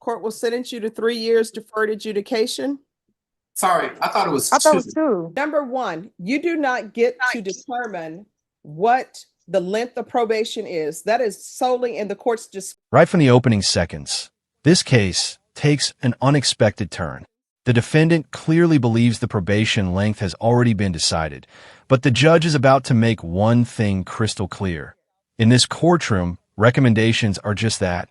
Court will sentence you to 3 years deferred adjudication. Sorry, I thought it was I thought it two. was two. Number one, you do not get to determine what the length of probation is. That is solely in the court's discretion. Right from the opening seconds, this case takes an unexpected turn. The defendant clearly believes the probation length has already been decided, but the judge is about to make one thing crystal clear. In this courtroom, recommendations are just that,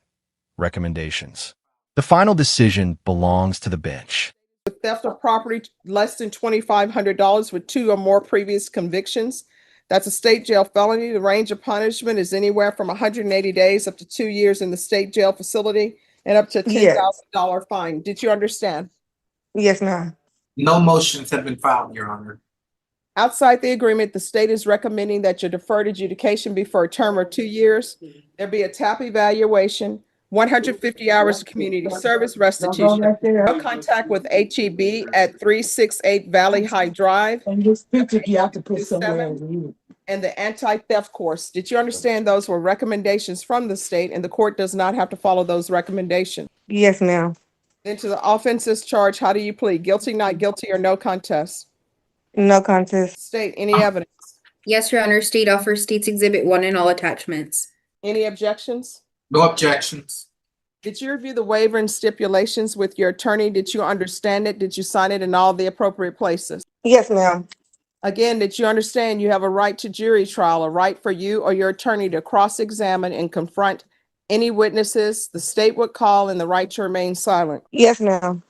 recommendations. The final decision belongs to the bench. With theft of property less than $2,500 with 2 or more previous convictions, that's a state jail felony. The range of punishment is anywhere from 180 days up to 2 years in the state jail facility and up to a $10,000 fine. Did you understand? Yes, ma'am. No motions have been filed, Your Honor. Outside the agreement, the state is recommending that your deferred adjudication be for a term of 2 years. There be a TAP evaluation, 150 hours of community service restitution, no contact with HEB at 368 Valley High Drive, And this picture you have to put somewhere. and the anti-theft course. Did you understand those were recommendations from the state and the court does not have to follow those recommendations? Yes, ma'am. Then to the offenses charge, how do you plead? Guilty, not guilty, or no contest? No contest. State, any evidence? Yes, Your Honor. State offers State's Exhibit 1 and all attachments. Any objections? No objections. Did you review the waiver and stipulations with your attorney? Did you understand it? Did you sign it in all the appropriate places? Yes, ma'am. Again, did you understand you have a right to jury trial, a right for you or your attorney to cross-examine and confront any witnesses the state would call, and the right to remain silent? Yes, ma'am.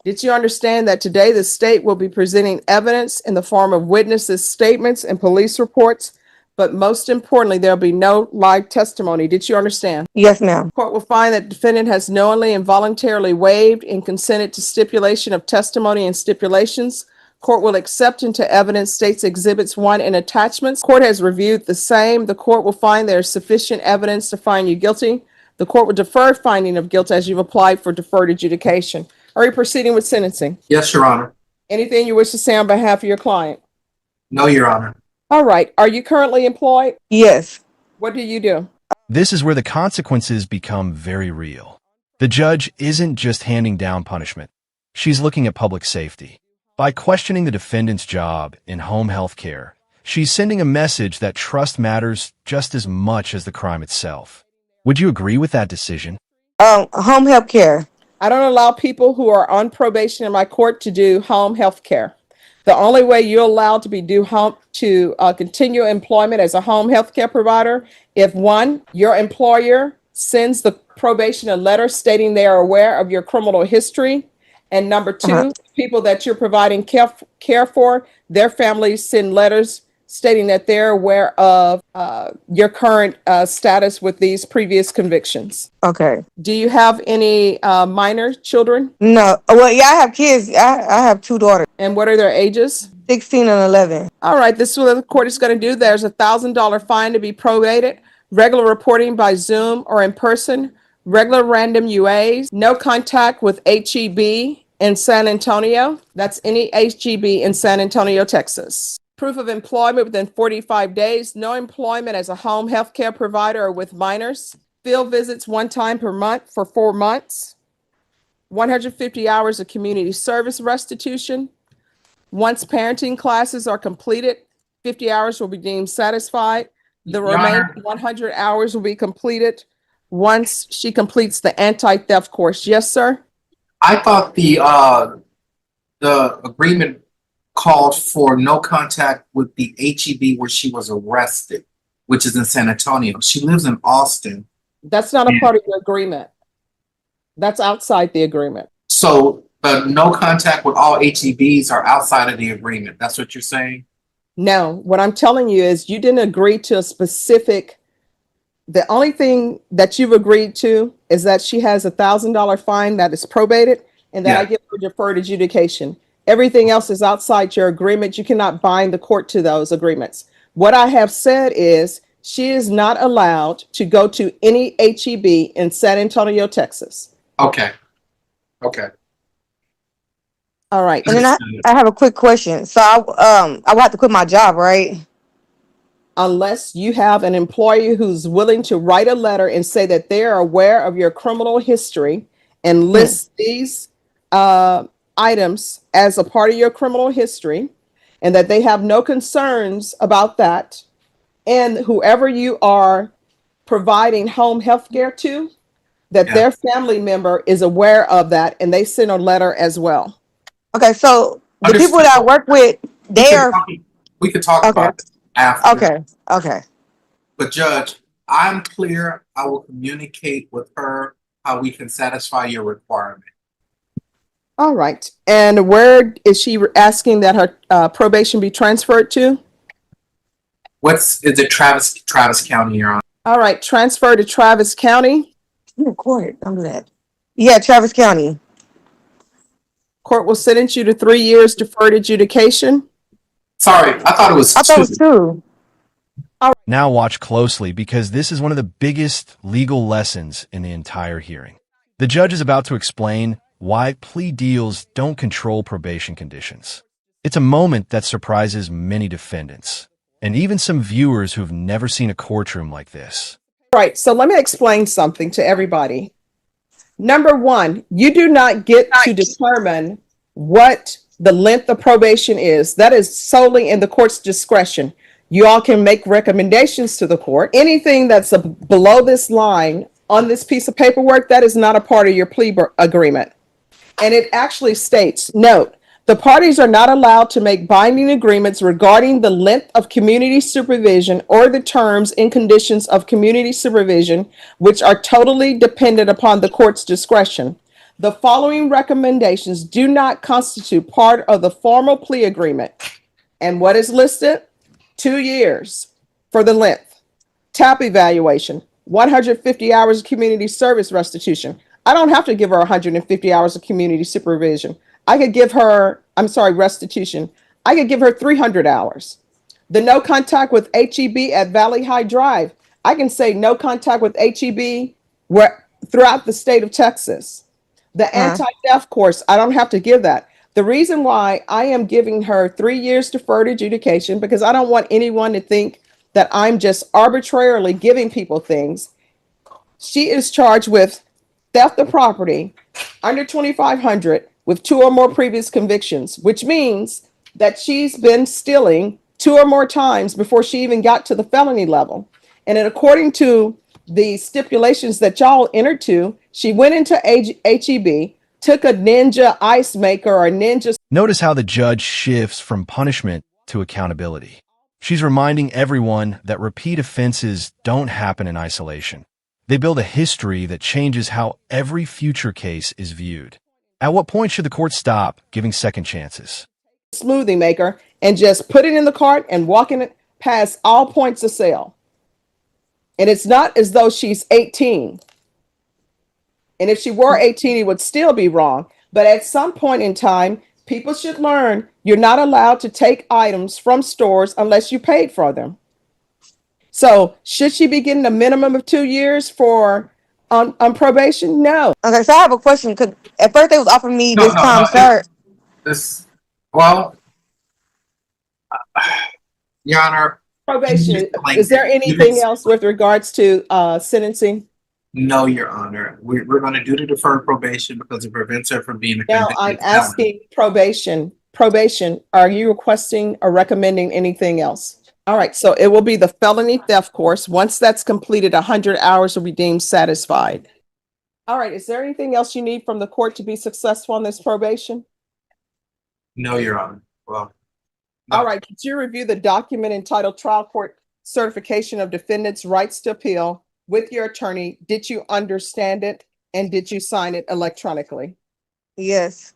Did you understand that today the state will be presenting evidence in the form of witnesses' statements and police reports, but most importantly, there'll be no live testimony? Did you understand? Yes, ma'am. Court will find that defendant has knowingly and voluntarily waived and consented to stipulation of testimony and stipulations. Court will accept into evidence State's Exhibits 1 and attachments. Court has reviewed the same. The court will find there is sufficient evidence to find you guilty. The court will defer finding of guilt as you've applied for deferred adjudication. Are you proceeding with sentencing? Yes, Your Honor. Anything you wish to say on behalf of your client? No, Your Honor. All right. Are you currently employed? Yes. What do you do? This is where the consequences become very real. The judge isn't just handing down punishment. She's looking at public safety. By questioning the defendant's job in home health care, she's sending a message that trust matters just as much as the crime itself. Would you agree with that decision? Home health care. I don't allow people who are on probation in my court to do home health care. The only way you're allowed to continue employment as a home health care provider, if one, your employer sends the probation a letter stating they are aware of your criminal history, and number two, people that you're providing care for, their families send letters stating that they're aware of your current status with these previous convictions. Okay. Do you have any minor children? No. Well, yeah, I have kids. I have 2 daughters, And what are their ages? 16 and 11. All right, this is what the court is going to do. There's a $1,000 fine to be probated, regular reporting by Zoom or in person, regular random UAs, no contact with HEB in San Antonio. That's any HEB in San Antonio, Texas. Proof of employment within 45 days, no employment as a home health care provider or with minors, field visits 1 time per month for 4 months, 150 hours of community service restitution. Once parenting classes are completed, 50 hours will be deemed satisfied. The Your remaining Honor. 100 hours will be completed once she completes the anti-theft course. Yes, sir? I thought the agreement called for no contact with the HEB where she was arrested, which is in San Antonio. She lives in Austin. That's not a part of your agreement. That's outside the agreement. So the no contact with all HEBs are outside of the agreement. That's what you're saying? No, what I'm telling you is you didn't agree to a specific. The only thing that you've agreed to is that she has a $1,000 fine that is probated and that I give her deferred adjudication. Everything else is outside your agreement. You cannot bind the court to those agreements. What I have said is she is not allowed to go to any HEB in San Antonio, Texas. Okay. Okay. All right. And then I have a quick question. So I will have to quit my job, right? Unless you have an employer who's willing to write a letter and say that they are aware of your criminal history and lists these items as a part of your criminal history, and that they have no concerns about that, and whoever you are providing home health care to, that Yeah. their family member is aware of that, and they send a letter as well. Okay, so the people Understood. that I work with, We they could are talk, we could talk okay. about it after. Okay. Okay. But Judge, I'm clear. I will communicate with her how we can satisfy your requirement. All right. And where is she asking that her probation be transferred to? Is it Travis County, Your Honor? All right. Transfer to Travis County. You recorded. Don't do that. Yeah, Travis County. Court Will sentence you to 3 years deferred adjudication. Sorry, I thought it was I thought it was 2. 2. Now watch closely because this is one of the biggest legal lessons in the entire hearing. The judge is about to explain why plea deals don't control probation conditions. It's a moment that surprises many defendants, and even some viewers who've never seen a courtroom like this. All right. So let me explain something to everybody. Number one, you do not get to determine what the length of probation is. That is solely in the court's discretion. You all can make recommendations to the court. Anything that's below this line on this piece of paperwork, that is not a part of your plea agreement. And it actually states, note, the parties are not allowed to make binding agreements regarding the length of community supervision or the terms and conditions of community supervision, which are totally dependent upon the court's discretion. The following recommendations do not constitute part of the formal plea agreement. And what is listed? 2 years for the length. TAP evaluation, 150 hours of community service restitution. I don't have to give her 150 hours of community supervision. I could give her, restitution. I could give her 300 hours. The no contact with HEB at Valley High Drive. I can say no contact with HEB throughout the state of Texas. The anti-theft course, I don't have to give that. The reason why I am giving her 3 years deferred adjudication, because I don't want anyone to think that I'm just arbitrarily giving people things. She is charged with theft of property under 2,500 with 2 or more previous convictions, which means that she's been stealing 2 or more times before she even got to the felony level. And then according to the stipulations that y'all entered to, she went into HEB, took a ninja ice maker or ninja. Notice how the judge shifts from punishment to accountability. She's reminding everyone that repeat offenses don't happen in isolation. They build a history that changes how every future case is viewed. At what point should the court stop giving second chances? Smoothie maker and just put it in the cart and walking it past all points of sale. And it's not as though she's 18. And if she were 18, it would still be wrong. But at some point in time, people should learn you're not allowed to take items from stores unless you paid for them. So should she be getting a minimum of 2 years for on probation? No. Okay, so I have a question. Because at first they was offering me this time served. Well, Your Honor. Probation. Is there anything else with regards to sentencing? No, Your Honor. We're going to do the deferred probation because it prevents her from being a Now I'm asking probation. Probation, are you requesting or recommending anything else? All right, so it will be the felony theft course. Once that's completed, 100 hours will be deemed satisfied. All right, is there anything else you need from the court to be successful on this probation? No, Your Honor. Well, no. All right, could you review the document entitled Trial Court Certification of Defendant's Rights to Appeal with your attorney? Did you understand it and did you sign it electronically? Yes.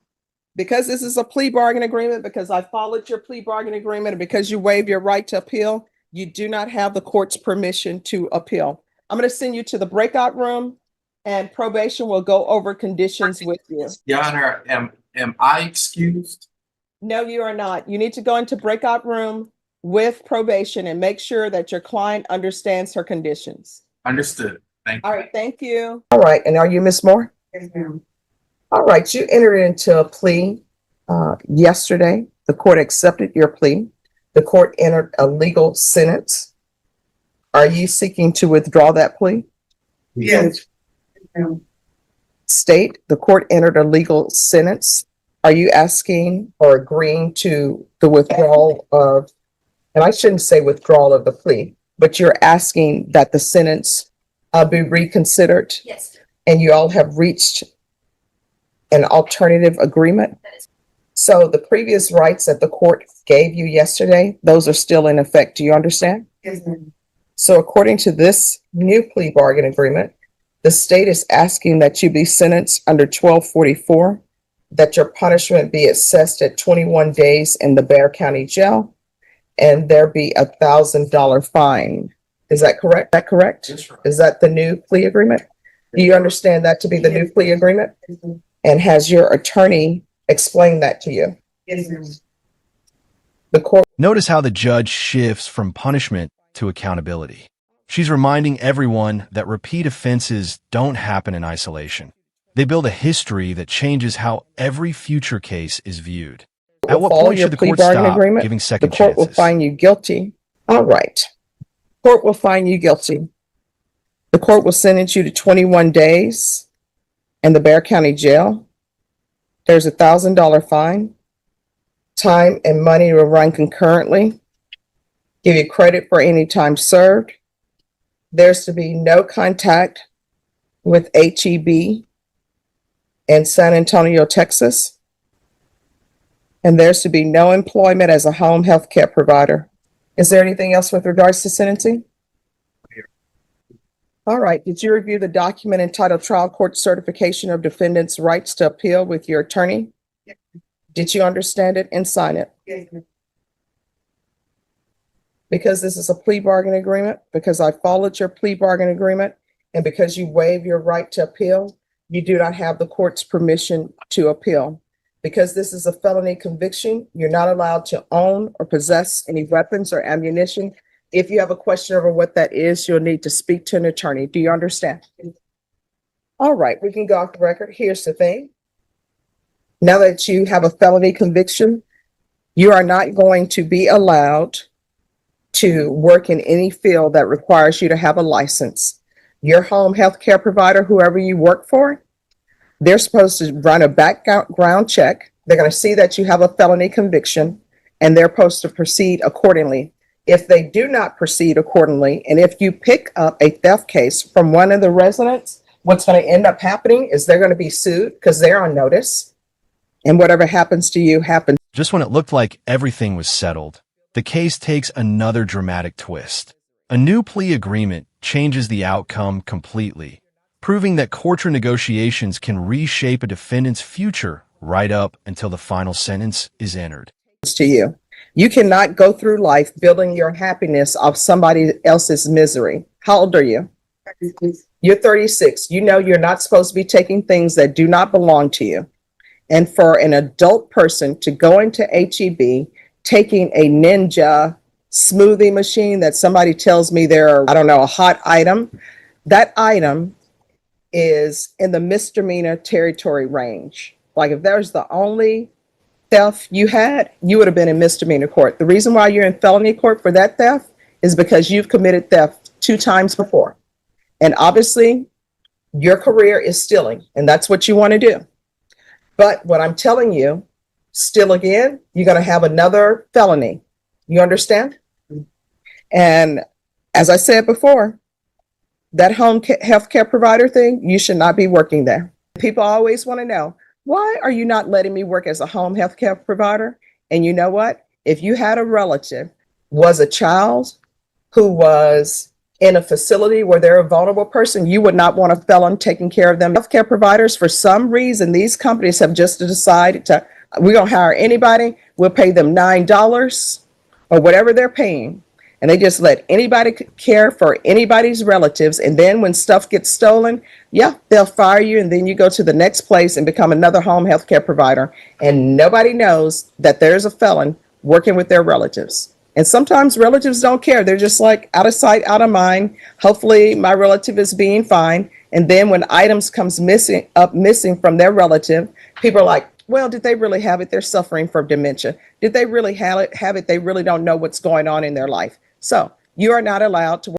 Because this is a plea bargain agreement, because I followed your plea bargain agreement, and because you waive your right to appeal, you do not have the court's permission to appeal. I'm going to send you to the breakout room and probation will go over conditions with you. Your Honor, am I excused? No, you are not. You need to go into breakout room with probation and make sure that your client understands her conditions. Understood. Thank you. All right, thank you. All right, and are you Miss Moore? Yes, ma'am. All right, you entered into a plea yesterday. The court accepted your plea. The court entered a legal sentence. Are you seeking to withdraw that plea? Yes. state the court entered a legal sentence. Are you asking or agreeing to the withdrawal of, and I shouldn't say withdrawal of the plea, but you're asking that the sentence be reconsidered? Yes. And you all have reached an alternative agreement? So the previous rights that the court gave you yesterday, those are still in effect. Do you understand? Yes, ma'am. So according to this new plea bargain agreement, the state is asking that you be sentenced under 1244, that your punishment be assessed at 21 days in the Bexar County Jail, and there be $1,000 fine. Is that correct? That correct? That's right. Is that the new plea agreement? Do you understand that to be the new plea agreement? Yes, ma'am. And has your attorney explained that to you? Yes, ma'am. The court Notice how the judge shifts from punishment to accountability. She's reminding everyone that repeat offenses don't happen in isolation. They build a history that changes how every future case is viewed. At what follow point your should the plea court bargain stop agreement. giving The second court will chances? find you guilty. All right. Court will find you guilty. The court will sentence you to 21 days in the Bexar County Jail. There's $1,000 fine. Time and money will run concurrently. Give you credit for any time served. There's to be no contact with HEB in San Antonio, Texas. And there's to be no employment as a home health care provider. Is there anything else with regards to sentencing? All right. Did you review the document entitled Trial Court Certification of Defendant's Rights to Appeal with your attorney? Yes. Did you understand it and sign it? Yes, ma'am. Because this is a plea bargain agreement, because I followed your plea bargain agreement, and because you waive your right to appeal, you do not have the court's permission to appeal. Because this is a felony conviction, you're not allowed to own or possess any weapons or ammunition. If you have a question over what that is, you'll need to speak to an attorney. Do you understand? All right, we can go off the record. Here's the thing. Now that you have a felony conviction, you are not going to be allowed to work in any field that requires you to have a license. Your home health care provider, whoever you work for, they're supposed to run a background check. They're going to see that you have a felony conviction, and they're supposed to proceed accordingly. If they do not proceed accordingly, and if you pick up a theft case from one of the residents, what's going to end up happening is they're going to be sued because they're on notice. And whatever happens to you happens. Just when it looked like everything was settled, the case takes another dramatic twist. A new plea agreement changes the outcome completely, proving that courtroom negotiations can reshape a defendant's future right up until the final sentence is entered. To you. You cannot go through life building your happiness off somebody else's misery. How old are you? You're 36. You know you're not supposed to be taking things that do not belong to you. And for an adult person to go into HEB, taking a Ninja smoothie machine that somebody tells me they're, I don't know, a hot item, that item is in the misdemeanor territory range. Like if there's the only theft you had, you would have been in misdemeanor court. The reason why you're in felony court for that theft is because you've committed theft 2 times before. And obviously, your career is stealing, and that's what you want to do. But what I'm telling you, steal again, you're going to have another felony. You understand? And as I said before, that home health care provider thing, you should not be working there. People always want to know, why are you not letting me work as a home health care provider? And you know what? If you had a relative was a child who was in a facility where they're a vulnerable person, you would not want a felon taking care of them. Healthcare providers, for some reason, these companies have just decided to, we're going to hire anybody, we'll pay them $9 or whatever they're paying. And they just let anybody care for anybody's relatives. And then when stuff gets stolen, yeah, they'll fire you. And then you go to the next place and become another home health care provider. And nobody knows that there's a felon working with their relatives. And sometimes relatives don't care. They're just like out of sight, out of mind. Hopefully my relative is being fine. And then when items comes missing from their relative, people are like, well, did they really have it? They're suffering from dementia. Did they really have it? They really don't know what's going on in their life. So you are not allowed to work.